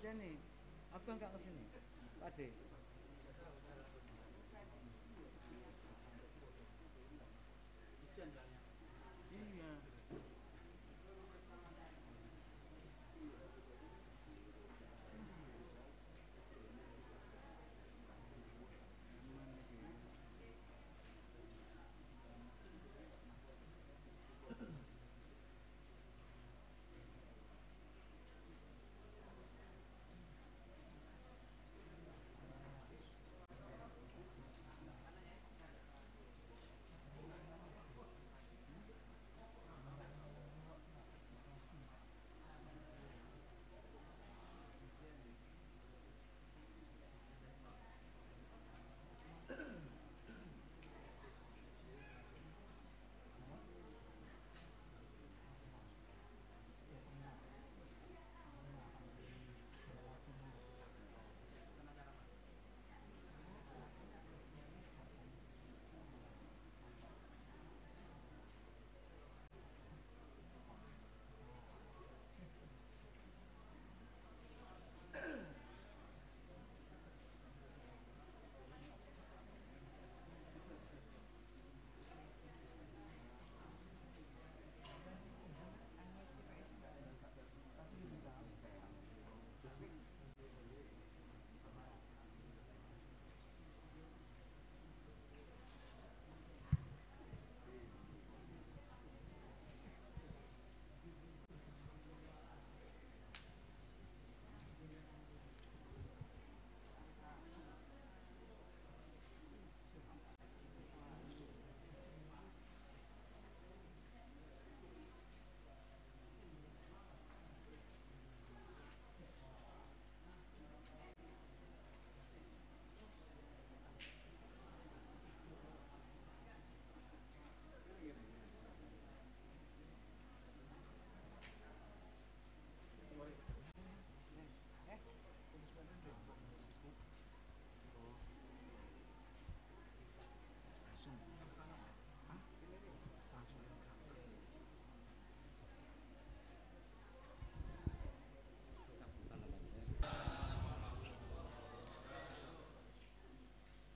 Jenny, abang nggak kesini, Pak De. Iya.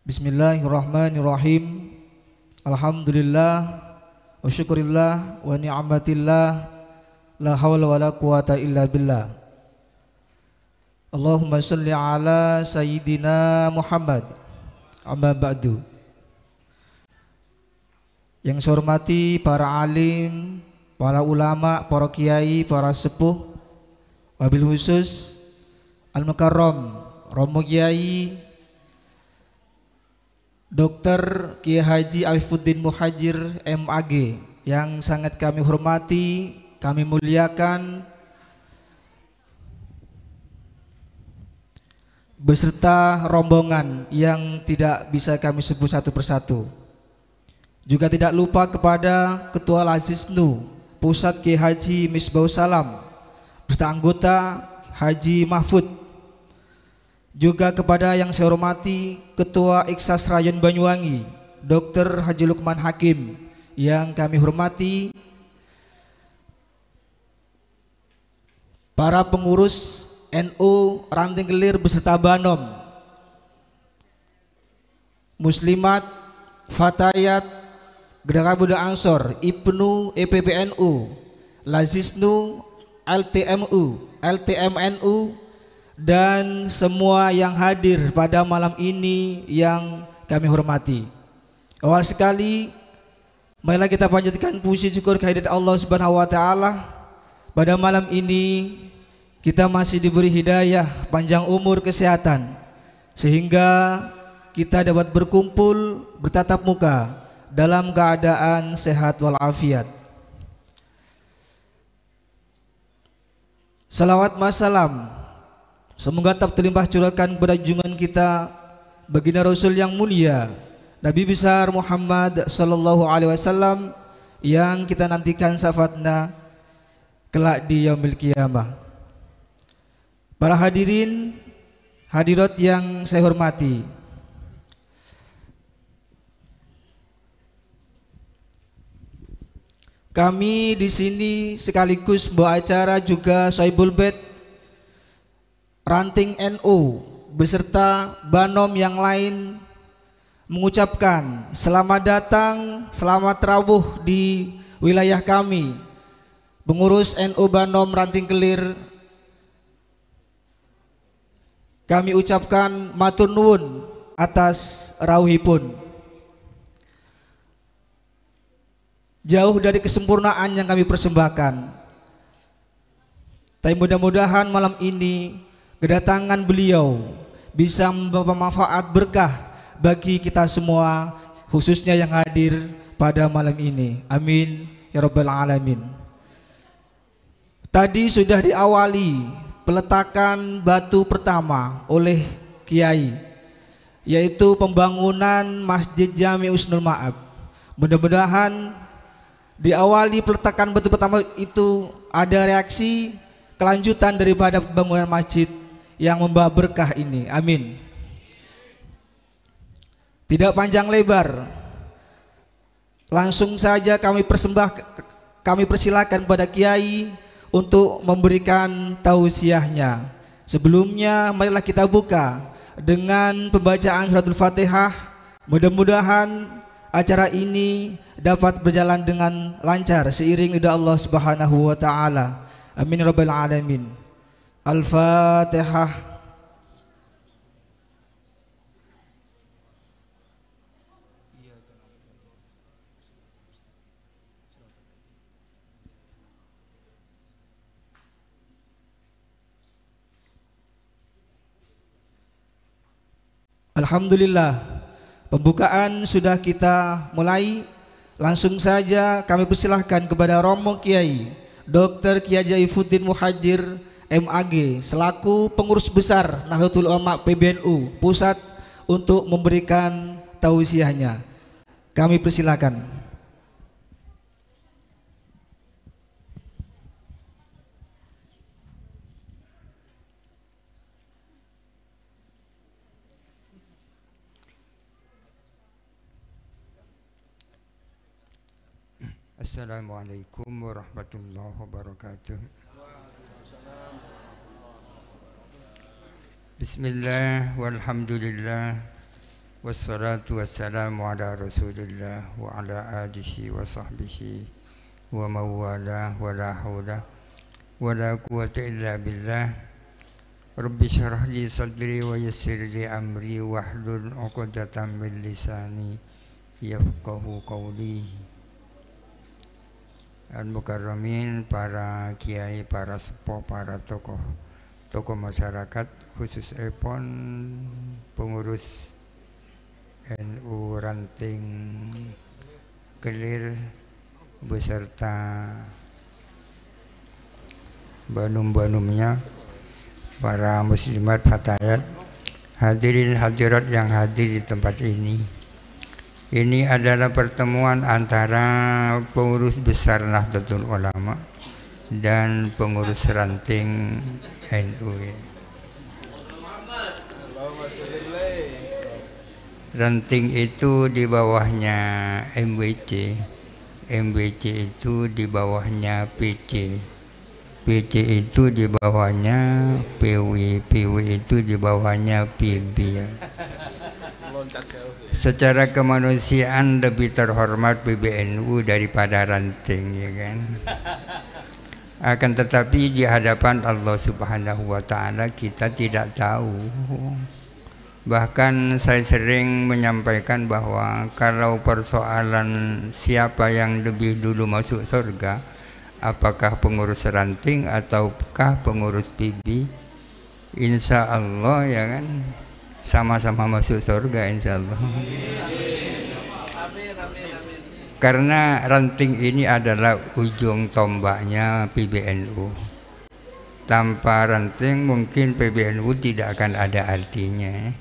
Bismillahirrahmanirrahim. Alhamdulillah wa syukurillah wa ni'matillah la hawla wa la quwata illa billah. Allahumma salli ala sayyidina Muhammad. Amma ba'du. Yang saya hormati para alim, para ulama, para kiai, para sepuh, wabil khusus Al-Mukarram Romo Kiai Dr. Kiai Haji Afifuddin Muhajir MAG yang sangat kami hormati, kami muliakan, beserta rombongan yang tidak bisa kami sebut satu persatu. Juga tidak lupa kepada Ketua Lazisnu Pusat Kiai Haji Misbahus Salam beserta anggota Haji Mahfud. Juga kepada yang saya hormati Ketua Iksas Rayon Banyuwangi Dr. Haji Lukman Hakim yang kami hormati, para pengurus NU Ranting Kelir beserta Banom, Muslimat, Fatayat, Gerakan Budak Ansor, IPNU, EPPNU, Lazisnu, LTMU, LTMNU, dan semua yang hadir pada malam ini yang kami hormati. Awal sekali, marilah kita panjatkan puji syukur kehadirat Allah Subhanahu wa taala. Pada malam ini kita masih diberi hidayah, panjang umur, kesehatan, sehingga kita dapat berkumpul, bertatap muka dalam keadaan sehat walafiat. Salawat wassalam semoga tetap terlimpah curahkan kepada junjungan kita baginda Rasul yang mulia Nabi besar Muhammad sallallahu alaihi wasallam yang kita nantikan syafaatnya kelak di yaumil qiyamah. Para hadirin hadirat yang saya hormati, kami di sini sekaligus membawa acara juga Sohibul Bait ranting NU beserta Banom yang lain mengucapkan selamat datang, selamat rawuh di wilayah kami. Pengurus NU Banom Ranting Kelir, kami ucapkan matur nuwun atas rawuhipun. Jauh dari kesempurnaan yang kami persembahkan, tapi mudah-mudahan malam ini kedatangan beliau bisa membawa manfaat berkah bagi kita semua, khususnya yang hadir pada malam ini. Amin ya rabbal alamin. Tadi sudah diawali peletakan batu pertama oleh Kiai, yaitu pembangunan Masjid Jami Husnul Ma'ab. Mudah-mudahan diawali peletakan batu pertama itu ada reaksi kelanjutan daripada pembangunan masjid yang membawa berkah ini. Amin. Tidak panjang lebar, langsung saja kami persilakan pada Kiai untuk memberikan tausiahnya. Sebelumnya marilah kita buka dengan pembacaan suratul Fatihah. Mudah-mudahan acara ini dapat berjalan dengan lancar seiring ridha Allah Subhanahu wa taala. Amin ya rabbal alamin. Al-Fatihah. Alhamdulillah, pembukaan sudah kita mulai. Langsung saja kami persilahkan kepada Romo Kiai Dr. Kiai Jaifuddin Muhajir MAG selaku pengurus besar Nahdlatul Ulama PBNU Pusat untuk memberikan tausiahnya. Kami persilahkan. Assalamualaikum warahmatullahi wabarakatuh. Bismillah walhamdulillah wassalatu wassalamu ala rasulillah wa ala alihi wa sahbihi wa mawala wa la hawla wa la quwata illa billah. Rabbi syrah li sadri wa yassir li amri wahlul 'uqdatam min lisani yafqahu qawli. Al-Mukarramin, para kiai, para sepuh, para tokoh masyarakat, khusus Epon, pengurus NU Ranting Kelir beserta banum-banumnya, para muslimat fatayat, hadirin hadirat yang hadir di tempat ini. Ini adalah pertemuan antara pengurus besar Nahdlatul Ulama dan pengurus ranting NU. Ranting itu di bawahnya MWC, MWC itu di bawahnya PC, PC itu di bawahnya PW, PW itu di bawahnya PB. Secara kemanusiaan lebih terhormat PBNU daripada ranting, ya kan? Akan tetapi di hadapan Allah Subhanahu wa taala kita tidak tahu. Bahkan saya sering menyampaikan bahwa kalau persoalan siapa yang lebih dulu masuk surga, apakah pengurus ranting ataukah pengurus PB, insya Allah, ya kan, sama-sama masuk surga insya Allah. Karena ranting ini adalah ujung tombaknya PBNU. Tanpa ranting mungkin PBNU tidak akan ada artinya.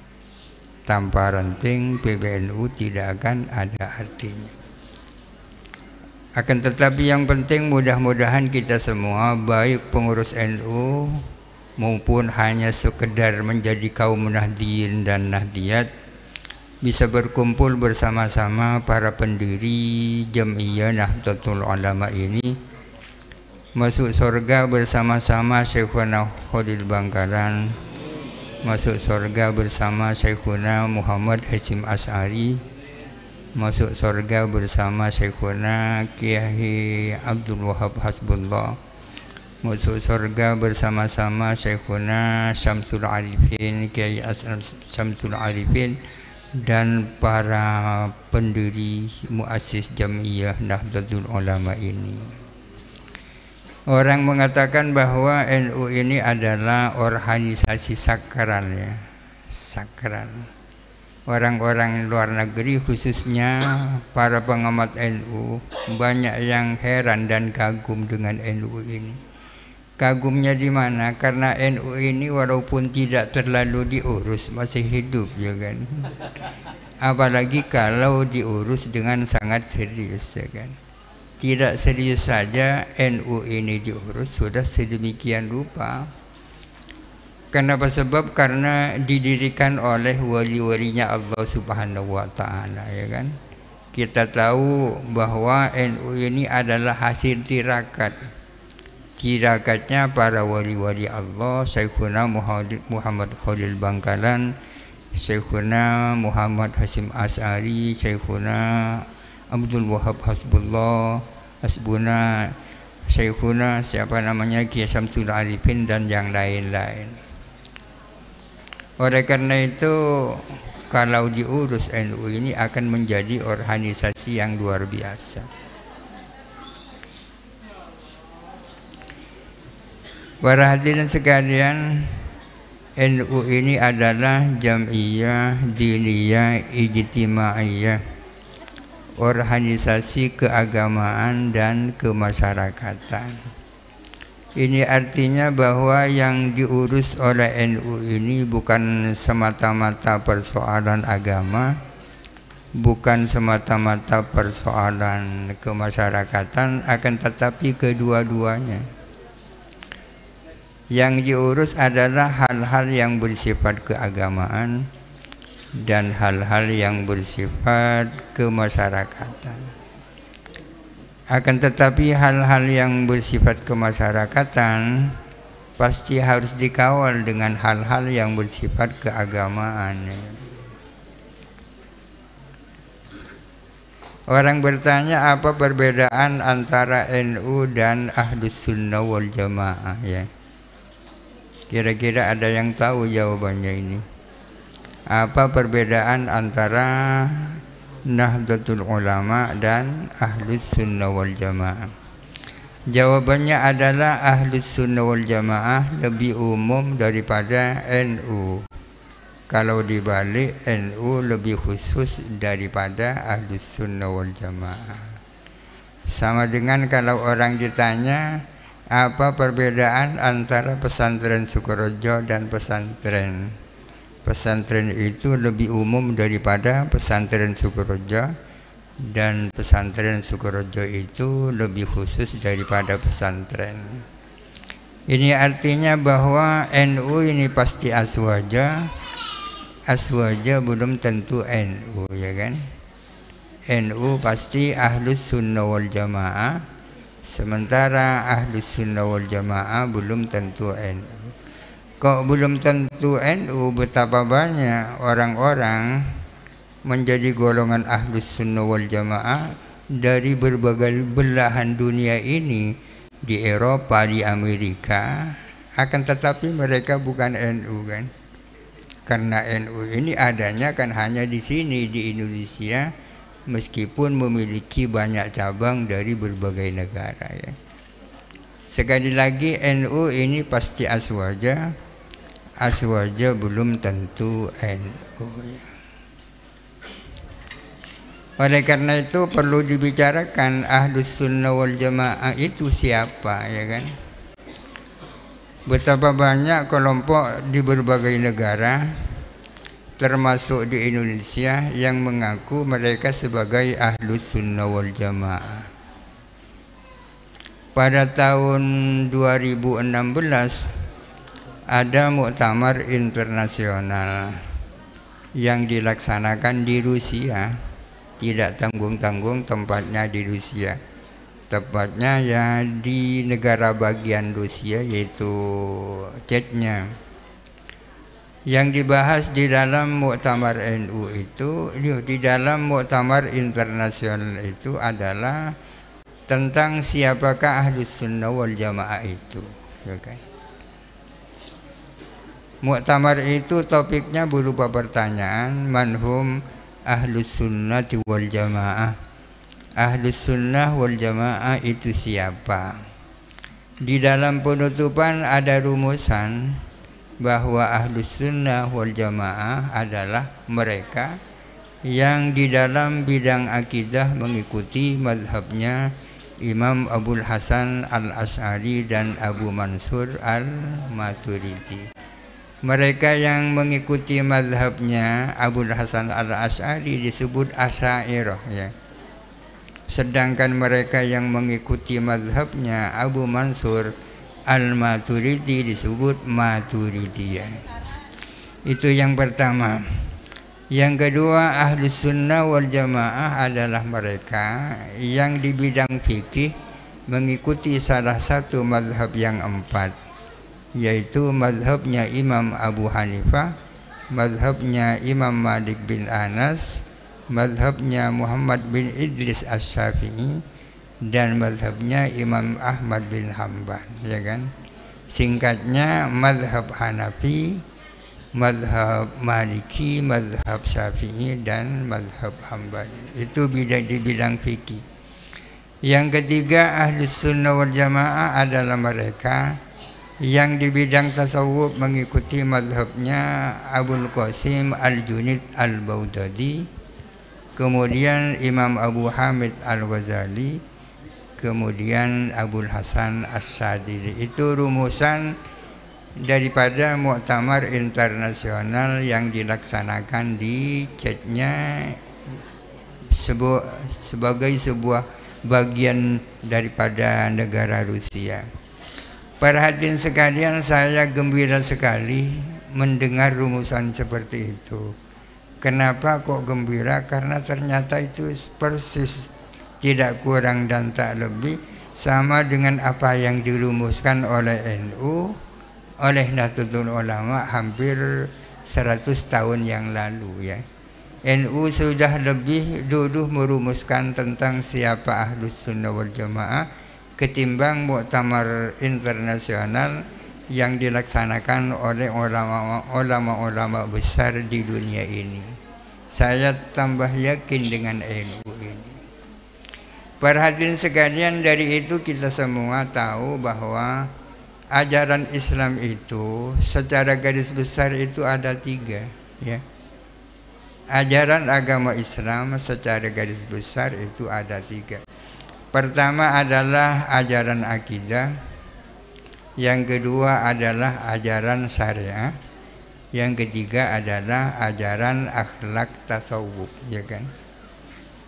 Tanpa ranting PBNU tidak akan ada artinya. Akan tetapi yang penting mudah-mudahan kita semua, baik pengurus NU maupun hanya sekedar menjadi kaum Nahdliyin dan Nahdliyat, bisa berkumpul bersama-sama para pendiri Jam'iyah Nahdlatul Ulama ini, masuk surga bersama-sama Syekhuna Khalil Bangkalan masuk surga bersama Syekhuna Muhammad Hasyim Asy'ari, masuk surga bersama Syekhuna Kiai Abdul Wahab Hasbullah, masuk surga bersama-sama Syekhuna Syamsul Arifin, Kiai Syamsul Arifin, dan para pendiri muassis Jam'iyah Nahdlatul Ulama ini. Orang mengatakan bahwa NU ini adalah organisasi sakral ya, sakral. Orang-orang luar negeri khususnya para pengamat NU banyak yang heran dan kagum dengan NU ini. Kagumnya di mana? Karena NU ini walaupun tidak terlalu diurus masih hidup ya kan. Apalagi kalau diurus dengan sangat serius ya kan. Tidak serius saja NU ini diurus sudah sedemikian rupa. Kenapa? Sebab karena didirikan oleh wali-walinya Allah Subhanahu wa taala ya kan. Kita tahu bahwa NU ini adalah hasil tirakat. Tirakatnya para wali-wali Allah, Syekhuna Muhammad Khalil Bangkalan, Syekhuna Muhammad Hasyim Asy'ari, Syekhuna Abdul Wahab Hasbullah, Hasbuna, Syekhuna siapa namanya Kiai Syamsul Arifin dan yang lain-lain. Oleh karena itu kalau diurus NU ini akan menjadi organisasi yang luar biasa. Para hadirin sekalian, NU ini adalah Jam'iyah Diniyah Ijtimaiyah, organisasi keagamaan dan kemasyarakatan. Ini artinya bahwa yang diurus oleh NU ini bukan semata-mata persoalan agama, bukan semata-mata persoalan kemasyarakatan, akan tetapi kedua-duanya. Yang diurus adalah hal-hal yang bersifat keagamaan dan hal-hal yang bersifat kemasyarakatan. Akan tetapi hal-hal yang bersifat kemasyarakatan pasti harus dikawal dengan hal-hal yang bersifat keagamaan. Orang bertanya apa perbedaan antara NU dan Ahlus Sunnah wal Jamaah ya. Kira-kira ada yang tahu jawabannya ini? Apa perbedaan antara Nahdlatul Ulama dan Ahlus Sunnah wal Jamaah? Jawabannya adalah Ahlus Sunnah wal Jamaah lebih umum daripada NU. Kalau dibalik, NU lebih khusus daripada Ahlus Sunnah wal Jamaah. Sama dengan kalau orang ditanya apa perbedaan antara pesantren Sukorejo dan pesantren? Pesantren itu lebih umum daripada pesantren Sukorejo, dan pesantren Sukorejo itu lebih khusus daripada pesantren. Ini artinya bahwa NU ini pasti aswaja. Aswaja belum tentu NU ya kan. NU pasti Ahlus Sunnah wal Jamaah. Sementara Ahlus Sunnah wal Jamaah belum tentu NU. Kok belum tentu NU, betapa banyak orang-orang menjadi golongan Ahlus Sunnah wal Jamaah dari berbagai belahan dunia ini, di Eropa, di Amerika, akan tetapi mereka bukan NU kan. Karena NU ini adanya kan hanya di sini di Indonesia, meskipun memiliki banyak cabang dari berbagai negara ya. Sekali lagi NU ini pasti aswaja. Aswaja belum tentu NU ya. Oleh karena itu perlu dibicarakan Ahlus Sunnah wal Jamaah itu siapa ya kan. Betapa banyak kelompok di berbagai negara termasuk di Indonesia yang mengaku mereka sebagai Ahlus Sunnah wal Jamaah. Pada tahun 2016 ada muktamar internasional yang dilaksanakan di Rusia. Tidak tanggung-tanggung tempatnya di Rusia. Tepatnya ya di negara bagian Rusia yaitu Chechnya. Yang dibahas di dalam Muktamar NU itu, di dalam Muktamar Internasional itu adalah tentang siapakah Ahlus Sunnah wal Jamaah itu, ya kan? Muktamar itu topiknya berupa pertanyaan, manhum Ahlus Sunnah wal Jamaah. Ahlus Sunnah wal Jamaah itu siapa? Di dalam penutupan ada rumusan bahwa Ahlus Sunnah wal Jamaah adalah mereka yang di dalam bidang akidah mengikuti mazhabnya Imam Abul Hasan Al-Asy'ari dan Abu Mansur Al-Maturidi. Mereka yang mengikuti mazhabnya Abul Hasan Al-Asy'ari disebut Asy'ariyah, ya. Sedangkan mereka yang mengikuti mazhabnya Abu Mansur Al-Maturidi disebut Maturidiyah. Itu yang pertama. Yang kedua, Ahlus Sunnah wal Jamaah adalah mereka yang di bidang fikih mengikuti salah satu mazhab yang empat, yaitu mazhabnya Imam Abu Hanifah, mazhabnya Imam Malik bin Anas, mazhabnya Muhammad bin Idris Asy-Syafi'i, dan mazhabnya Imam Ahmad bin Hanbal, ya kan? Singkatnya mazhab Hanafi, mazhab Maliki, mazhab Syafi'i, dan mazhab Hanbali. Itu di bidang fikih. Yang ketiga, Ahlus Sunnah wal Jamaah adalah mereka yang di bidang tasawuf mengikuti mazhabnya Abul Qasim Al-Junaid Al-Baghdadi, kemudian Imam Abu Hamid Al-Ghazali, kemudian Abul Hasan Asy-Syadzili. Itu rumusan daripada Muktamar Internasional yang dilaksanakan di Chechnya sebagai sebuah bagian daripada negara Rusia. Para hadirin sekalian, saya gembira sekali mendengar rumusan seperti itu. Kenapa kok gembira? Karena ternyata itu persis, tidak kurang dan tak lebih, sama dengan apa yang dirumuskan oleh NU, oleh Nahdlatul Ulama hampir 100 tahun yang lalu, ya. NU sudah lebih dulu merumuskan tentang siapa Ahlus Sunnah wal Jamaah ketimbang Muktamar Internasional yang dilaksanakan oleh ulama-ulama besar di dunia ini. Saya tambah yakin dengan NU ini. Para hadirin sekalian, dari itu kita semua tahu bahwa ajaran Islam itu secara garis besar itu ada 3, ya. Ajaran agama Islam secara garis besar itu ada 3. Pertama adalah ajaran akidah, yang kedua adalah ajaran syariah, yang ketiga adalah ajaran akhlak tasawuf, ya kan?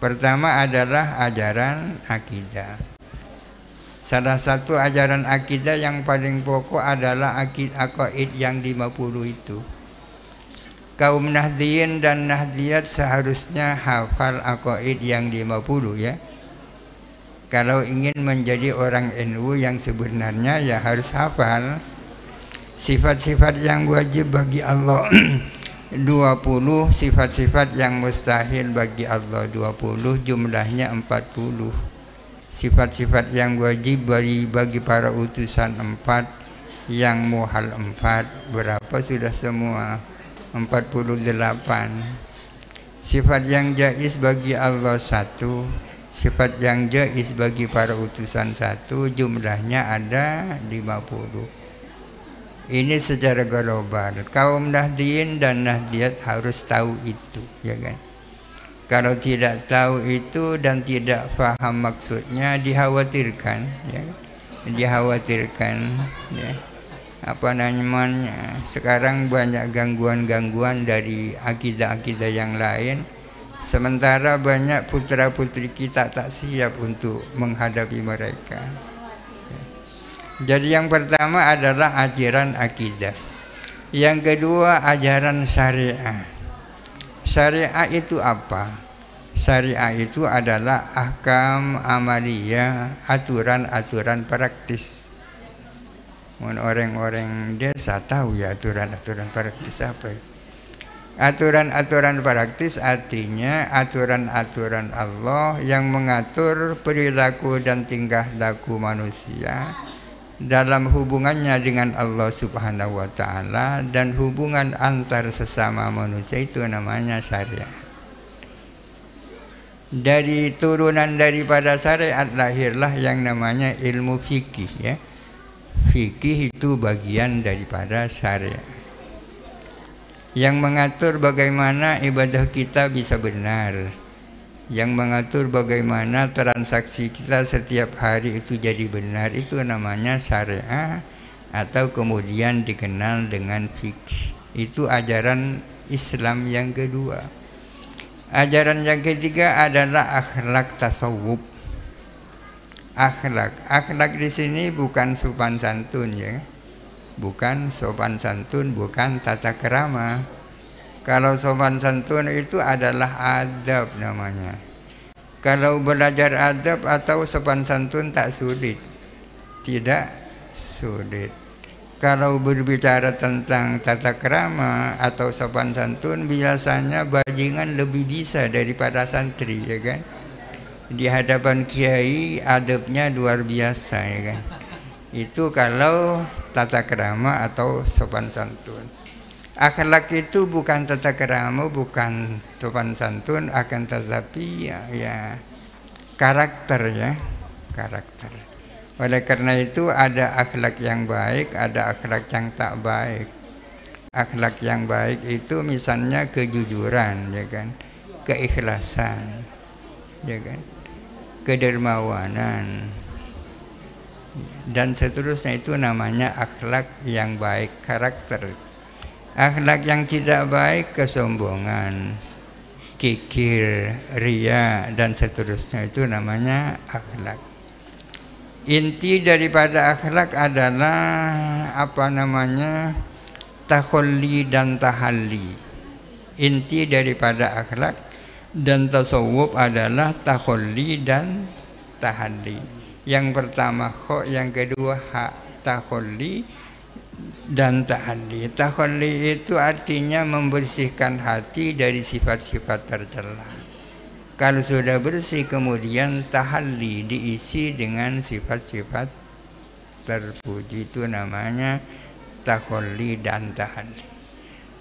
Pertama adalah ajaran akidah. Salah satu ajaran akidah yang paling pokok adalah aqaid yang 50 itu. Kaum Nahdliyin dan Nahdliyat seharusnya hafal aqaid yang 50, ya. Kalau ingin menjadi orang NU yang sebenarnya, ya harus hafal sifat-sifat yang wajib bagi Allah 20, sifat-sifat yang mustahil bagi Allah 20, jumlahnya 40. Sifat-sifat yang wajib bagi para utusan 4, yang muhal 4, berapa sudah semua? 48. Sifat yang jaiz bagi Allah 1, sifat yang jaiz bagi para utusan 1, jumlahnya ada 50. Ini secara global. Kaum Nahdliyin dan Nahdliyat harus tahu itu, ya kan? Kalau tidak tahu itu dan tidak paham maksudnya, dikhawatirkan, ya. Dikhawatirkan, ya. Apa namanya? Sekarang banyak gangguan-gangguan dari akidah-akidah yang lain. Sementara banyak putra-putri kita tak siap untuk menghadapi mereka. Jadi yang pertama adalah ajaran akidah. Yang kedua ajaran syariah. Syariah itu apa? Syariah itu adalah ahkam amaliyah, aturan-aturan praktis. Orang-orang desa tahu ya aturan-aturan praktis apa ya. Aturan-aturan praktis artinya aturan-aturan Allah yang mengatur perilaku dan tingkah laku manusia dalam hubungannya dengan Allah Subhanahu wa taala dan hubungan antar sesama manusia, itu namanya syariat. Dari turunan daripada syariat lahirlah yang namanya ilmu fikih ya. Fikih itu bagian daripada syariat yang mengatur bagaimana ibadah kita bisa benar, yang mengatur bagaimana transaksi kita setiap hari itu jadi benar, itu namanya syariah atau kemudian dikenal dengan fikih. Itu ajaran Islam yang kedua. Ajaran yang ketiga adalah akhlak tasawuf. Akhlak di sini bukan sopan santun ya. Bukan sopan santun, bukan tata kerama. Kalau sopan santun itu adalah adab namanya. Kalau belajar adab atau sopan santun tak sulit. Tidak sulit. Kalau berbicara tentang tata kerama atau sopan santun, biasanya bajingan lebih bisa daripada santri ya kan. Di hadapan kiai adabnya luar biasa ya kan. Itu kalau tata kerama atau sopan santun. Akhlak itu bukan tata kerama, bukan sopan santun, akan tetapi ya karakter ya, karakter. Oleh karena itu ada akhlak yang baik, ada akhlak yang tak baik. Akhlak yang baik itu misalnya kejujuran ya kan, keikhlasan ya kan, kedermawanan dan seterusnya, itu namanya akhlak yang baik, karakter. Akhlak yang tidak baik, kesombongan, kikir, ria dan seterusnya, itu namanya akhlak. Inti daripada akhlak adalah takhalli dan tahalli. Inti daripada akhlak dan tasawuf adalah takhalli dan tahalli. Yang pertama kho, yang kedua ha, takhalli dan tahalli. Takhalli itu artinya membersihkan hati dari sifat-sifat tercela. Kalau sudah bersih, kemudian tahalli diisi dengan sifat-sifat terpuji, itu namanya takhalli dan tahalli.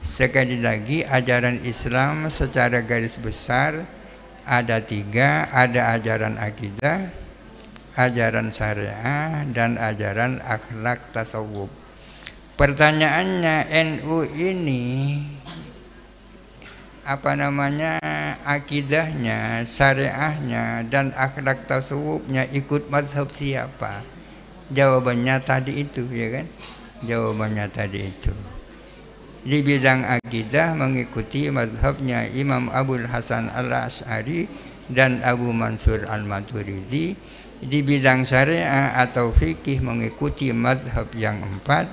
Sekali lagi, ajaran Islam secara garis besar ada tiga, ada ajaran akidah, ajaran syariah, dan ajaran akhlak tasawuf. Pertanyaannya, NU ini akidahnya, syariahnya, dan akhlak tasawufnya ikut mazhab siapa? Jawabannya tadi itu ya kan? Jawabannya tadi itu. Di bidang akidah mengikuti mazhabnya Imam Abul Hasan Al-Asy'ari dan Abu Mansur Al-Maturidi. Di bidang syariah atau fikih mengikuti mazhab yang empat.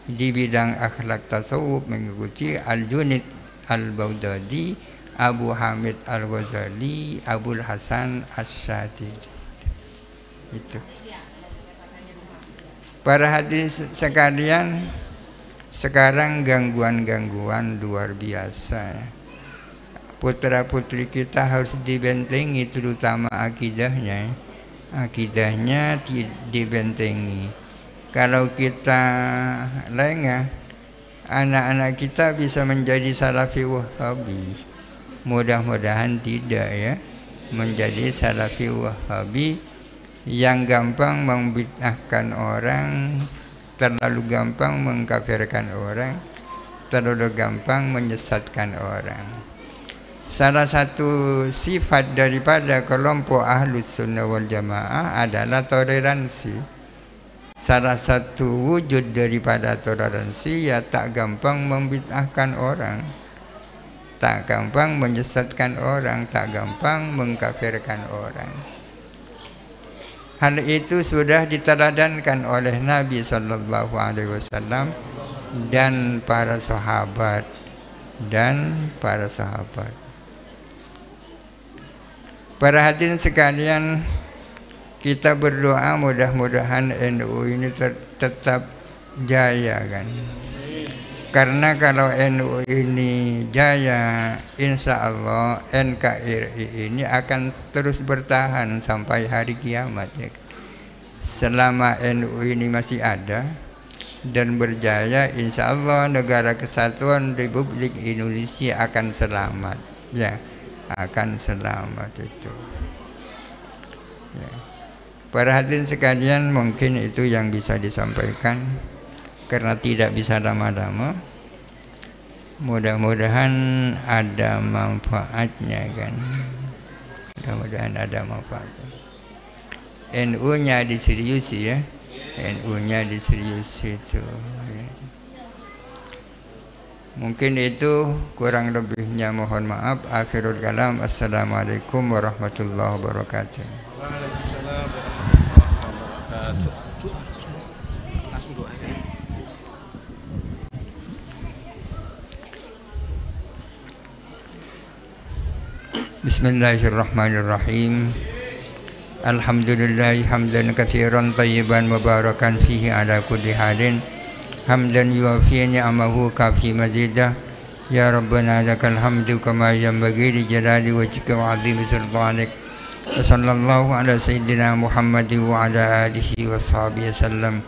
Di bidang akhlak tasawuf mengikuti Al-Junaid Al-Baghdadi, Abu Hamid Al-Ghazali, Abul Hasan Asy-Syadzili. Itu. Para hadirin sekalian, sekarang gangguan-gangguan luar biasa. Putra-putri kita harus dibentengi, terutama akidahnya. Akidahnya dibentengi. Kalau kita lengah, anak-anak kita bisa menjadi salafi wahabi. Mudah-mudahan tidak ya, menjadi salafi wahabi yang gampang membid'ahkan orang, terlalu gampang mengkafirkan orang, terlalu gampang menyesatkan orang. Salah satu sifat daripada kelompok Ahlus Sunnah wal Jamaah adalah toleransi. Salah satu wujud daripada toleransi ya tak gampang membid'ahkan orang, tak gampang menyesatkan orang, tak gampang mengkafirkan orang. Hal itu sudah diteladankan oleh Nabi sallallahu alaihi wasallam dan para sahabat Para hadirin sekalian, kita berdoa mudah-mudahan NU ini tetap jaya kan. Karena kalau NU ini jaya, insya Allah NKRI ini akan terus bertahan sampai hari kiamat ya. Selama NU ini masih ada dan berjaya, insya Allah negara kesatuan Republik Indonesia akan selamat ya, akan selamat itu ya. Para hadirin sekalian, mungkin itu yang bisa disampaikan karena tidak bisa lama-lama. Mudah-mudahan ada manfaatnya kan, mudah-mudahan ada manfaatnya. NU-nya diserius ya, NU-nya diserius itu ya. Mungkin itu, kurang lebihnya mohon maaf. Akhirul kalam, assalamualaikum warahmatullahi wabarakatuh. Waalaikumsalam warahmatullahi wabarakatuh. Bismillahirrahmanirrahim. Alhamdulillah hamdan katsiran tayyiban mubarakan fihi ala kulli halin. Hamdan yuwafi ni'amahu kafi mazidah. Ya Rabbana lakal hamdu kama yanbaghi li jalali wajhika wa 'azimi sultanik. Wa sallallahu ala sayyidina Muhammadin wa ala alihi wa sahbihi wasallam.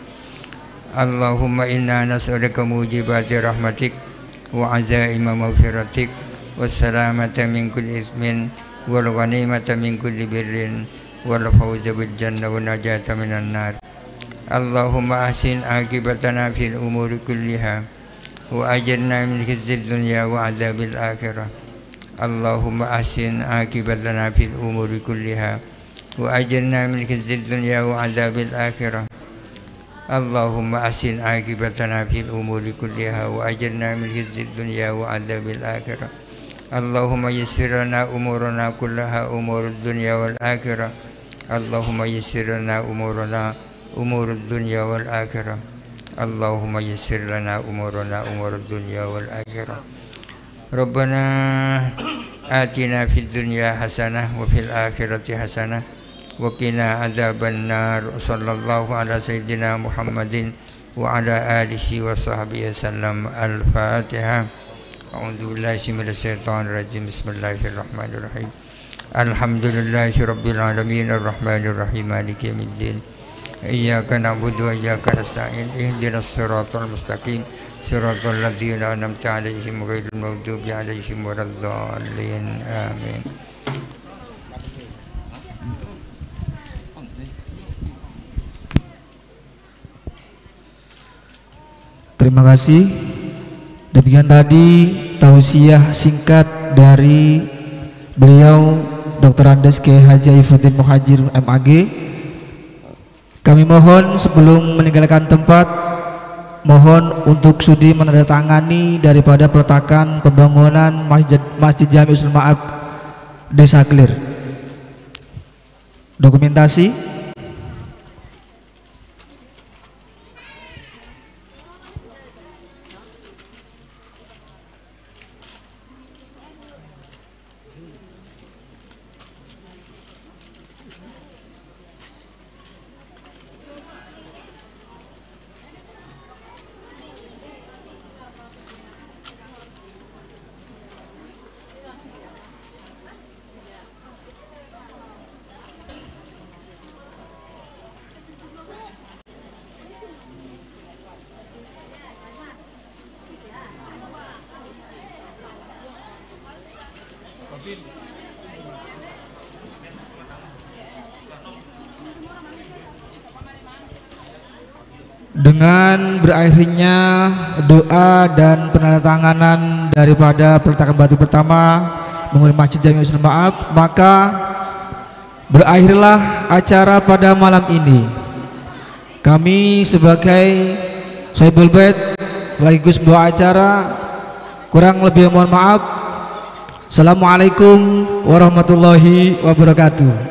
Allahumma inna nas'aluka mujibati rahmatik wa 'azaima maghfiratik wassalamata min kulli ismin wal ghanimata min kulli birrin wal fawza bil jannah wa najata minan nar. Allahumma ahsin aqibatana fil umuri kulliha wa ajirna min khizyid dunya wa adzabil akhirah. Allahumma ahsin aqibatana fil umuri kulliha wa ajirna min khizyid dunya wa adzabil akhirah. Allahumma ahsin aqibatana fil umuri kulliha wa ajirna min khizyid dunya wa adzabil akhirah. Allahumma yassir lana umurana kullaha umurud dunya wal akhirah. Allahumma yassir lana umurana umurud dunya wal akhirah. Allahumma yassir lana umurana umurud dunya wal akhirah. Rabbana atina fid dunya hasanah wa fil akhirati hasanah wa qina adzaban nar. Sallallahu ala sayyidina Muhammadin wa ala alihi wa sahbihi wasallam. Al-Fatihah. A'udzu billahi minasyaitonir rajim. Bismillahirrahmanirrahim. Alhamdulillahi rabbil alamin arrahmanir rahim maliki yaumiddin. Iyyaka na'budu wa iyyaka nasta'in. Ihdinas siratal mustaqim. Siratal ladzina an'amta 'alaihim ghairil maghdubi 'alaihim waladdallin. Amin. Terima kasih. Demikian tadi tausiah singkat dari beliau Dr. Andes Kiai Haji Aifuddin Muhajir MAG. Kami mohon sebelum meninggalkan tempat, mohon untuk sudi menandatangani daripada peletakan pembangunan Masjid Jami'ul Ma'ab Desa Clear. Dokumentasi. Dengan berakhirnya doa dan penandatanganan daripada peletakan batu pertama mengenai Masjid Jami'ul Ma'ab, maka berakhirlah acara pada malam ini. Kami sebagai Sohibul Bait sekaligus bawa acara, kurang lebih mohon maaf. Assalamualaikum warahmatullahi wabarakatuh.